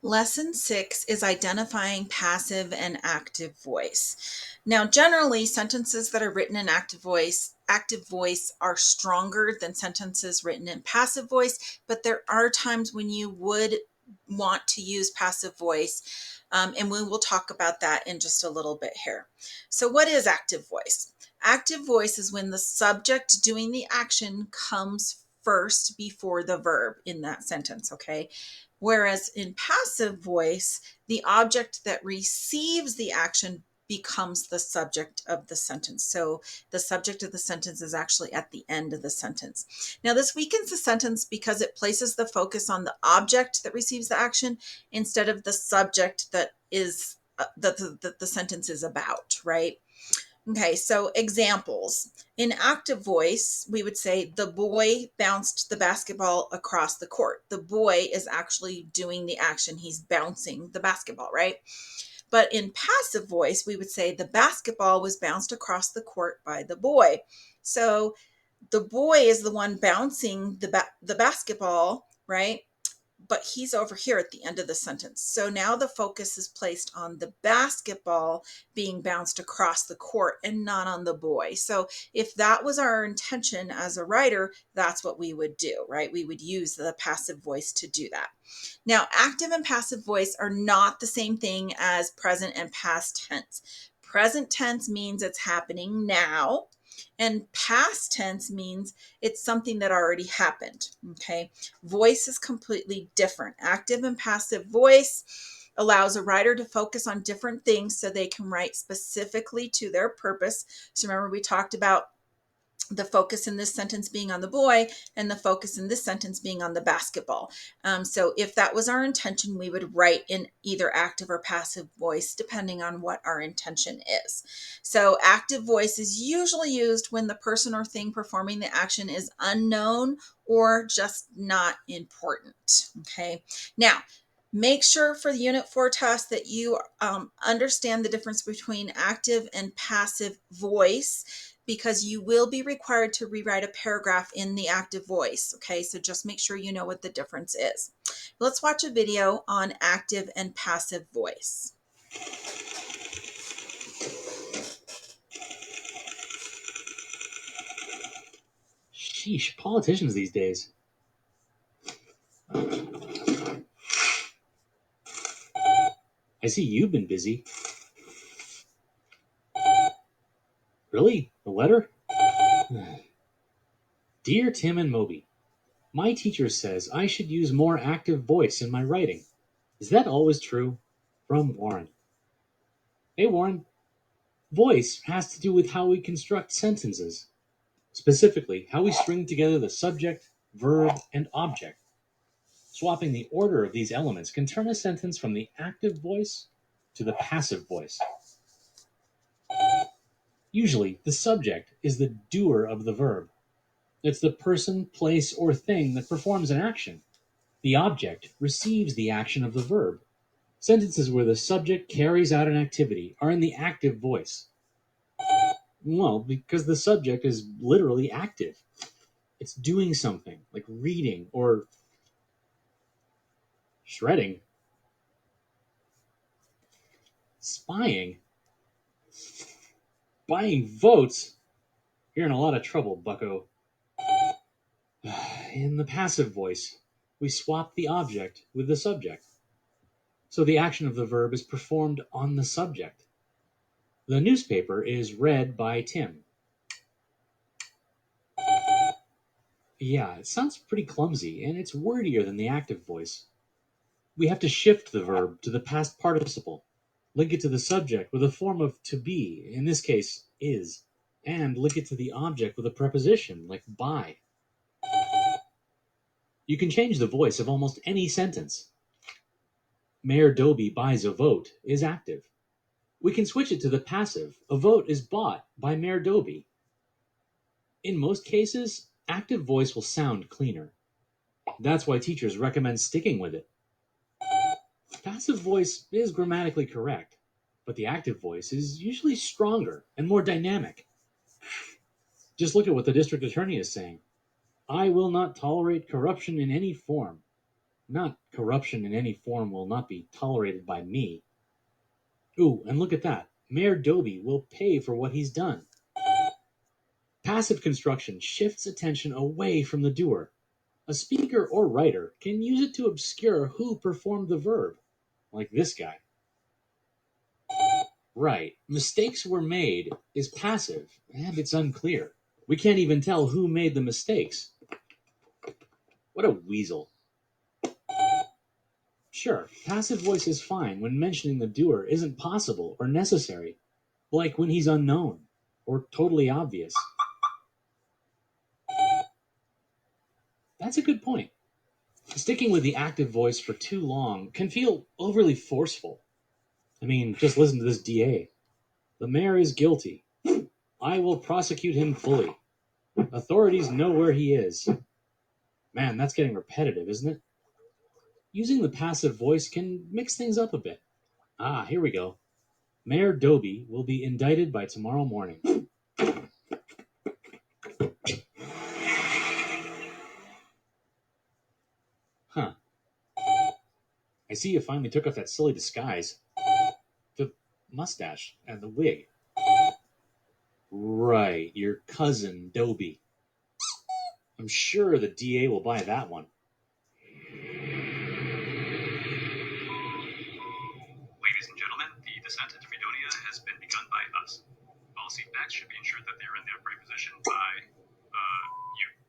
Lesson 6 is identifying passive and active voice. Now, generally, sentences that are written in active voice are stronger than sentences written in passive voice, but there are times when you would want to use passive voice, and we will talk about that in just a little bit here. So, what is active voice? Active voice is when the subject doing the action comes first before the verb in that sentence, okay? Whereas in passive voice, the object that receives the action becomes the subject of the sentence. So the subject of the sentence is actually at the end of the sentence. Now, this weakens the sentence because it places the focus on the object that receives the action instead of the subject that is that the sentence is about, right? Okay, so examples. In active voice, we would say the boy bounced the basketball across the court. The boy is actually doing the action. He's bouncing the basketball, right? But in passive voice, we would say the basketball was bounced across the court by the boy. So the boy is the one bouncing the basketball, right? But he's over here at the end of the sentence. So now the focus is placed on the basketball being bounced across the court and not on the boy. So if that was our intention as a writer, that's what we would do, right? We would use the passive voice to do that. Now, active and passive voice are not the same thing as present and past tense. Present tense means it's happening now, and past tense means it's something that already happened. Okay. Voice is completely different. Active and passive voice allows a writer to focus on different things so they can write specifically to their purpose. So remember, we talked about the focus in this sentence being on the boy and the focus in this sentence being on the basketball. So if that was our intention, we would write in either active or passive voice, depending on what our intention is. So active voice is usually used when the person or thing performing the action is unknown or just not important. Okay. Now, make sure for the Unit 4 test that you understand the difference between active and passive voice, because you will be required to rewrite a paragraph in the active voice. Okay, so just make sure you know what the difference is. Let's watch a video on active and passive voice. Sheesh, politicians these days. I see you've been busy. Really? A letter? Dear Tim and Moby, my teacher says I should use more active voice in my writing. Is that always true? From Warren. Hey Warren, voice has to do with how we construct sentences. Specifically, how we string together the subject, verb, and object. Swapping the order of these elements can turn a sentence from the active voice to the passive voice. Usually, the subject is the doer of the verb. It's the person, place, or thing that performs an action. The object receives the action of the verb. Sentences where the subject carries out an activity are in the active voice. Well, because the subject is literally active. It's doing something, like reading or shredding, spying, buying votes. You're in a lot of trouble, bucko. In the passive voice, we swap the object with the subject. So the action of the verb is performed on the subject. The newspaper is read by Tim. Yeah, it sounds pretty clumsy, and it's wordier than the active voice. We have to shift the verb to the past participle, link it to the subject with a form of to be, in this case, is, and link it to the object with a preposition, like by. You can change the voice of almost any sentence. Mayor Doby buys a vote is active. We can switch it to the passive. A vote is bought by Mayor Doby. In most cases, active voice will sound cleaner. That's why teachers recommend sticking with it. Passive voice is grammatically correct, but the active voice is usually stronger and more dynamic. Just look at what the district attorney is saying. I will not tolerate corruption in any form. Not corruption in any form will not be tolerated by me. Ooh, and look at that. Mayor Doby will pay for what he's done. Passive construction shifts attention away from the doer. A speaker or writer can use it to obscure who performed the verb, like this guy. Right, mistakes were made is passive, and it's unclear. We can't even tell who made the mistakes. What a weasel. Sure, passive voice is fine when mentioning the doer isn't possible or necessary, like when he's unknown or totally obvious. That's a good point. Sticking with the active voice for too long can feel overly forceful. I mean, just listen to this DA. The mayor is guilty. I will prosecute him fully. Authorities know where he is. Man, that's getting repetitive, isn't it? Using the passive voice can mix things up a bit. Ah, here we go. Mayor Doby will be indicted by tomorrow morning. Huh. I see you finally took off that silly disguise. The mustache and the wig. Right, your cousin Doby. I'm sure the DA will buy that one.